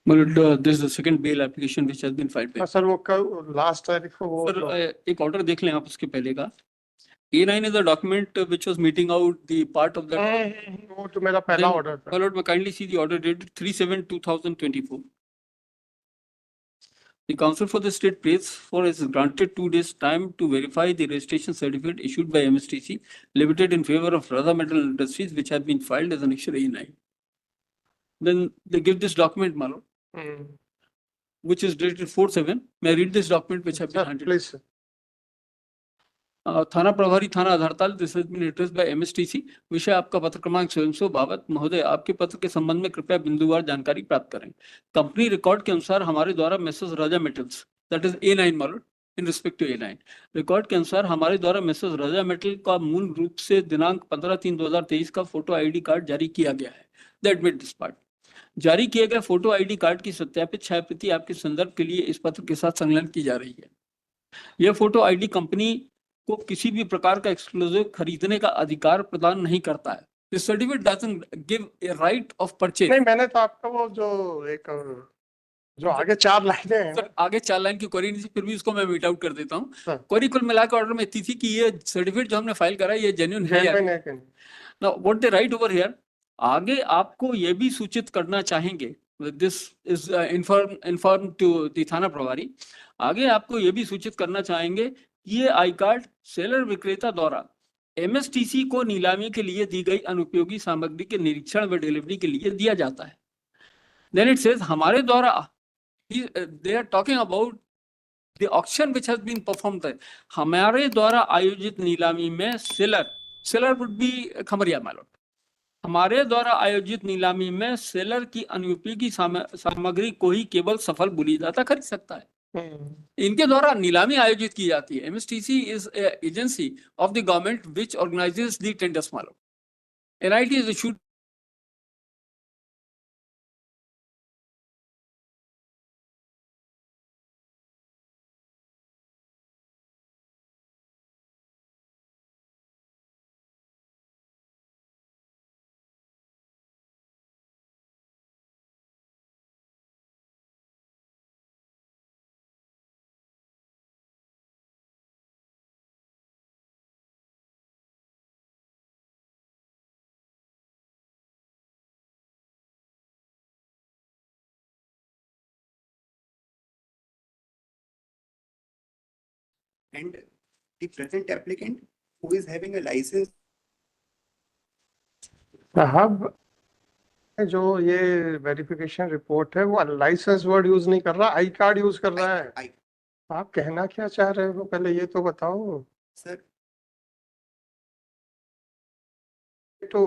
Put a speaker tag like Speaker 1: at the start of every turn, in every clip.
Speaker 1: But this is the second bail application which has been filed by.
Speaker 2: Sir वो कल last तारीख को वो
Speaker 1: सर एक ऑर्डर देख लें आप उसके पहले का. A9 is the document which was meeting out the part of that.
Speaker 2: वो तो मेरा पहला ऑर्डर था.
Speaker 1: My lord, may kindly see the order dated 3/7/2024. The Council for the State prays for is granted 2 days time to verify the registration certificate issued by MSTC Limited in favor of Radha Metal Industries, which have been filed as Annexure A9. Then they give this document, my lord, which is dated 4/7. May I read this document which have been
Speaker 2: Sir,
Speaker 1: handed?
Speaker 2: please.
Speaker 1: थाना प्रभारी थाना Adhartal, this has been addressed by MSTC. विषय आपका पत्र क्रमांक 700 बाबत. महोदय, आपके पत्र के संबंध में कृपया बिंदुवार जानकारी प्राप्त करें. कंपनी रिकॉर्ड के अनुसार हमारे द्वारा message Raja metals, that is A9 मालूम, in respect to A9 record के अनुसार हमारे द्वारा मेसेज राजा मेटल का मूल रूप से दिनांक 15/3/2023 का फोटो आईडी कार्ड जारी किया गया है. That made this part. जारी किए गए फोटो आईडी कार्ड की सत्यापित छायाप्रति आपके संदर्भ के लिए इस पत्र के साथ संलग्न की जा रही है. यह फोटो आईडी कंपनी को किसी भी प्रकार का एक्सक्लूसिव खरीदने का अधिकार प्रदान नहीं करता है. This certificate doesn't give a right of purchase.
Speaker 2: नहीं, मैंने तो आपका वो जो आगे 4 लाइनें हैं.
Speaker 1: सर आगे 4 लाइन की क्वेरी नहीं थी, फिर भी उसको मैं मीट आउट कर देता हूँ.
Speaker 2: हाँ.
Speaker 1: क्वेरी कुल मिलाकर ऑर्डर में इतनी थी कि ये सर्टिफिकेट जो हमने फाइल करा है ये जेन्युइन है. Now what they write over here, आगे आपको ये भी सूचित करना चाहेंगे, this is inform to the थाना प्रभारी. आगे आपको ये भी सूचित करना चाहेंगे ये आई कार्ड सेलर विक्रेता द्वारा एमएसटीसी को नीलामी के लिए दी गई अनुपयोगी सामग्री के निरीक्षण व डिलीवरी के लिए दिया जाता है. देन इट सेज हमारे द्वारा, they are talking about the auction which has been performed. हमारे द्वारा आयोजित नीलामी में सेलर वुड बी खमरिया मालूम. हमारे द्वारा आयोजित नीलामी में सेलर की अनुपयोगी सामग्री को ही केवल सफल बुलीदाता खरीद सकता है. इनके द्वारा नीलामी आयोजित की जाती है. MSTC is agency of the government which organises the tenders मालूम. NIT is issued
Speaker 3: and the present applicant who is having a license.
Speaker 2: साहब, जो ये वेरिफिकेशन रिपोर्ट है वो लाइसेंस वर्ड यूज नहीं कर रहा, आई कार्ड यूज कर रहा है. आप कहना क्या चाह रहे हो पहले ये तो बताओ.
Speaker 3: सर
Speaker 2: तो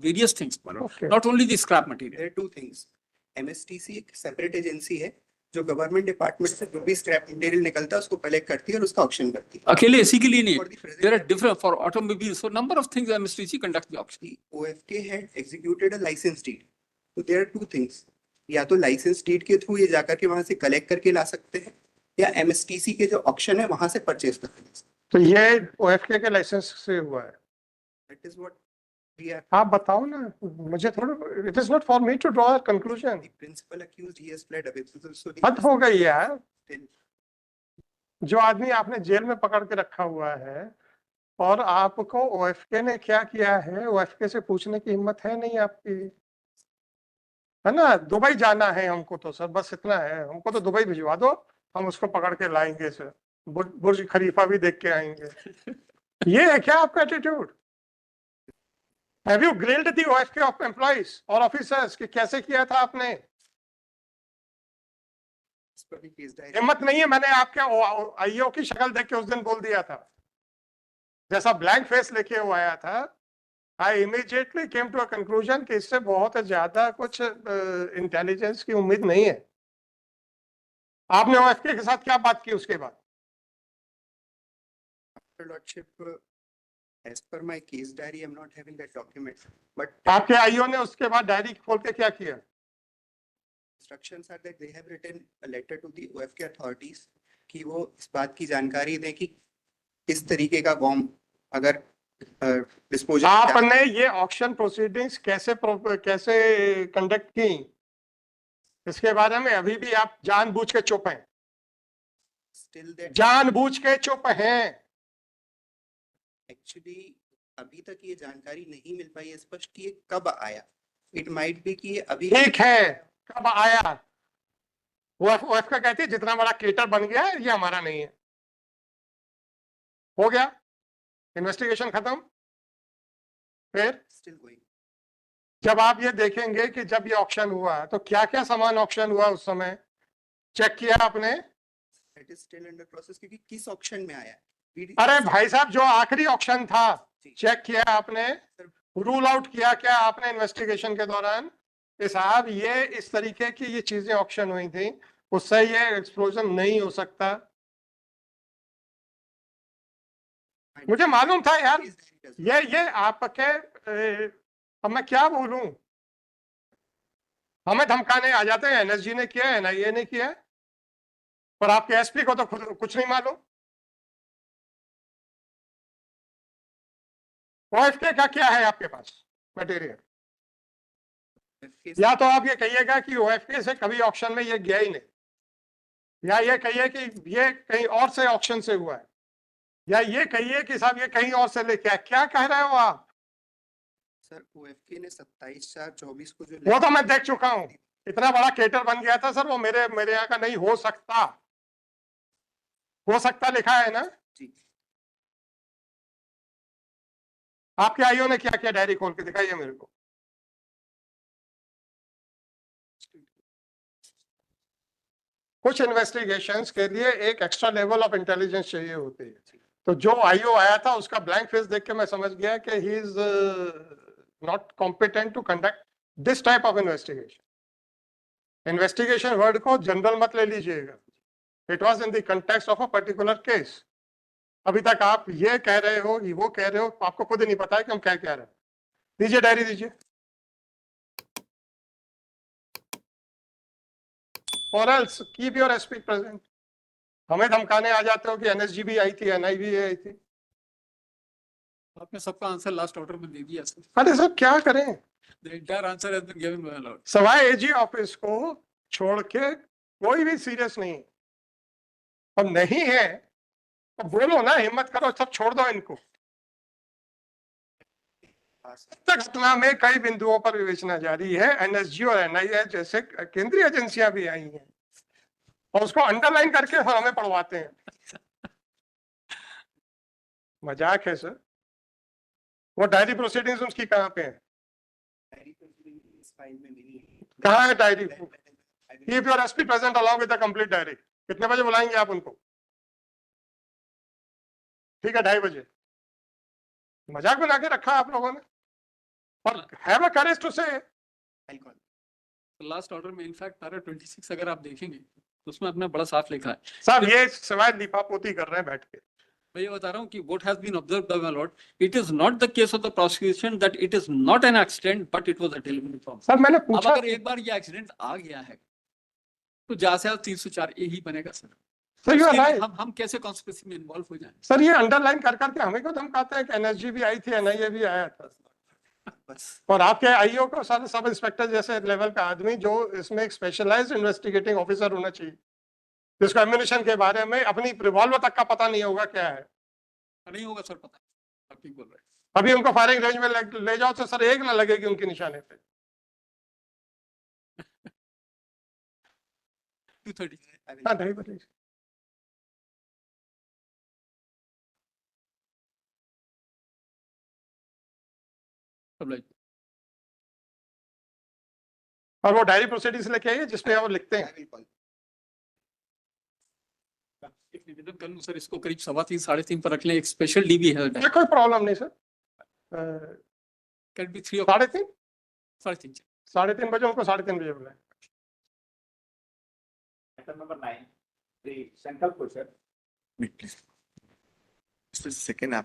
Speaker 1: various things,
Speaker 2: Okay.
Speaker 1: not only the scrap material.
Speaker 3: there are two things. MSTC एक सेपरेट एजेंसी है जो गवर्नमेंट डिपार्टमेंट से जो भी स्क्रैप मटेरियल निकलता है उसको कलेक्ट करती है और उसका ऑक्शन करती है.
Speaker 1: अकेले इसी के लिए नहीं,
Speaker 3: For the present
Speaker 1: there are different for automobiles, so number of things MSTC conduct the auction.
Speaker 3: the OFK had executed a license deed. So there are two things. या तो लाइसेंस डीड के थ्रू ये जाकर के वहां से collect करके ला सकते हैं या MSTC के जो ऑक्शन है वहां से परचेज कर सकते हैं.
Speaker 2: तो ये ओएफके के लाइसेंस से हुआ है.
Speaker 3: That is what we are.
Speaker 2: आप बताओ ना, मुझे थोड़ा. It is not for me to draw a conclusion.
Speaker 3: The principal accused he has pled away. So the
Speaker 2: हद हो गई यार.
Speaker 3: still
Speaker 2: जो आदमी आपने जेल में पकड़ के रखा हुआ है और आपको ओएफके ने क्या किया है, ओएफके से पूछने की हिम्मत है नहीं आपकी, है ना. दुबई जाना है हमको तो सर, बस इतना है. हमको तो दुबई भिजवा दो, हम उसको पकड़ के लाएंगे सर. बुर्ज खलीफा भी देख के आएंगे. ये है क्या आपका attitude? Have you grilled the OFK of employees और ऑफिसर्स कि कैसे किया था आपने?
Speaker 3: As per the case diary,
Speaker 2: हिम्मत नहीं है, मैंने आपके आईओ की शक्ल देख के उस दिन बोल दिया था, जैसा ब्लैंक फेस लेके वो आया था, I immediately came to a conclusion कि इससे बहुत ज्यादा कुछ इंटेलिजेंस की उम्मीद नहीं है। आपने ओएफके के साथ क्या बात की उसके बाद?
Speaker 3: Your Lordship, as per my case diary, I'm not having that document, but
Speaker 2: आपके आईओ ने उसके बाद डायरी खोल के क्या किया?
Speaker 3: instructions are that they have written a letter to the OFK authorities कि वो इस बात की जानकारी दें कि इस तरीके का बॉम्ब अगर डिस्पोजल
Speaker 2: आपने ये ऑक्शन प्रोसीडिंग्स कैसे कंडक्ट की, इसके बारे में अभी भी आप जानबूझ के चुप हैं,
Speaker 3: स्टिल दैट
Speaker 2: जानबूझ के चुप हैं।
Speaker 3: एक्चुअली अभी तक ये जानकारी नहीं मिल पाई है स्पष्ट कि ये कब आया। इट माइट बी कि ये अभी
Speaker 2: ठीक है, कब आया? वो का कहती है जितना बड़ा केटर बन गया है ये हमारा नहीं है, हो गया, इन्वेस्टिगेशन खत्म। फिर
Speaker 3: स्टिल गोइंग।
Speaker 2: जब आप ये देखेंगे कि जब ये ऑक्शन हुआ तो क्या क्या सामान ऑक्शन हुआ उस समय चेक किया आपने?
Speaker 3: It is still under process क्योंकि किस ऑक्शन में आया है।
Speaker 2: अरे भाई साहब, जो आखिरी ऑक्शन था चेक किया आपने, रूल आउट किया क्या आपने इन्वेस्टिगेशन के दौरान कि साहब ये इस तरीके की ये चीजें ऑक्शन हुई थी, उससे ये एक्सप्लोजन नहीं हो सकता? मुझे मालूम था यार, ये आपके अब मैं क्या बोलूं, हमें धमकाने आ जाते हैं, एनएसजी ने किया, एनआईए ने किया, पर आपके एसपी को तो खुद कुछ नहीं मालूम। ओएफके का क्या है आपके पास मटेरियल? या तो आप ये कहिएगा कि ओएफके से कभी ऑक्शन में ये गया ही नहीं, या ये कहिए कि ये कहीं और से ऑक्शन से हुआ है, या ये कहिए कि साहब ये कहीं और से लेके आया। क्या कह रहे हो आप?
Speaker 3: सर ओएफके ने 27/4/24 को जो
Speaker 2: वो तो मैं देख चुका हूं, इतना बड़ा केटर बन गया था सर, वो मेरे यहाँ का नहीं हो सकता, हो सकता लिखा है ना?
Speaker 3: जी
Speaker 2: आपके आईओ ने क्या किया? डायरी खोल के दिखाइए मेरे को। कुछ इन्वेस्टिगेशंस के लिए एक एक्स्ट्रा लेवल ऑफ इंटेलिजेंस चाहिए होती है, तो जो आईओ आया था उसका ब्लैंक फेस देख के मैं समझ गया कि he is not competent to conduct this type of investigation. Investigation word को जनरल मत ले लीजिएगा, it was in the context of a particular case. अभी तक आप ये कह रहे हो, वो कह रहे हो, आपको खुद ही नहीं पता है कि हम क्या कह रहे हैं। दीजिए डायरी दीजिए, और else keep your SP present. हमें धमकाने आ जाते हो कि एनएसजी भी आई थी, एनआई भी आई थी।
Speaker 1: आपने सबका आंसर लास्ट ऑर्डर में दे दिया सर।
Speaker 2: अरे सर क्या करें,
Speaker 1: The entire answer has been given by my lord.
Speaker 2: Sawai AG office को छोड़ के कोई भी सीरियस नहीं है, अब नहीं है तो बोलो ना, हिम्मत करो, सब छोड़ दो इनको। घटना में कई बिंदुओं पर विवेचना जारी है, एनएसजी और एनआईए जैसे केंद्रीय एजेंसियां भी आई हैं और उसको अंडरलाइन करके हमें पढ़वाते हैं। मजाक है सर। वो डायरी प्रोसीडिंग्स उसकी कहाँ पे है? कहाँ है diary? Keep your SP present along with the complete diary. कितने बजे बुलाएंगे आप उनको? ठीक है, 2:30 बजे। मजाक बना के रखा आप लोगों ने, और हैव अ करेज टू से।
Speaker 1: लास्ट ऑर्डर में इनफैक्ट पैरा 26 अगर आप देखेंगे तो उसमें अपना बड़ा साफ लिखा है।
Speaker 2: साहब ये सवाल लिपापोती कर रहे हैं बैठ के।
Speaker 1: मैं ये बता रहा हूँ कि what has been observed by my lord, it is not the case of the prosecution that it is not an accident but it was a deliberate problem.
Speaker 2: Sir मैंने
Speaker 1: अब
Speaker 2: पूछा,
Speaker 1: अगर एक बार ये एक्सीडेंट आ गया है तो जैसे 304 यही बनेगा सर।
Speaker 2: सर यू आर
Speaker 1: उसके लिए
Speaker 2: राइट।
Speaker 1: हम कैसे कॉन्स्पिरेसी में इन्वॉल्व हो जाएं?
Speaker 2: सर ये अंडरलाइन कर करके हमें क्यों धमकाते हैं कि एनएसजी भी आई थी, एनआईए भी आया था, और आपके आईओ को सर सब इंस्पेक्टर जैसे लेवल का आदमी जो इसमें एक स्पेशलाइज्ड इन्वेस्टिगेटिंग ऑफिसर होना चाहिए, जिसको एम्यूनिशन के बारे में अपनी रिवॉल्वर तक का पता नहीं होगा क्या है।
Speaker 1: नहीं होगा सर, पता आप ठीक बोल रहे हैं।
Speaker 2: अभी उनको फायरिंग रेंज में ले जाओ तो सर एक ना लगेगी उनके निशाने पे।
Speaker 1: 2:30
Speaker 2: हाँ 2:30 बजे।
Speaker 1: oblige.
Speaker 2: और वो डायरी प्रोसीडिंग्स लेके आइए जिसपे आप लिखते हैं।
Speaker 3: I will call.
Speaker 1: एक निवेदन कर लूं सर, इसको करीब 3:15 3:30 पर रख लें, एक स्पेशल डीबी है,
Speaker 2: कोई प्रॉब्लम नहीं सर।
Speaker 1: Can be 3 o'clock,
Speaker 2: 3:30
Speaker 1: 3:30.
Speaker 2: 3:30 बजे उनको 3:30 बजे बुलाएं।
Speaker 4: Item number 9, the Sankalp sir.
Speaker 5: Wait, please. This is the second app.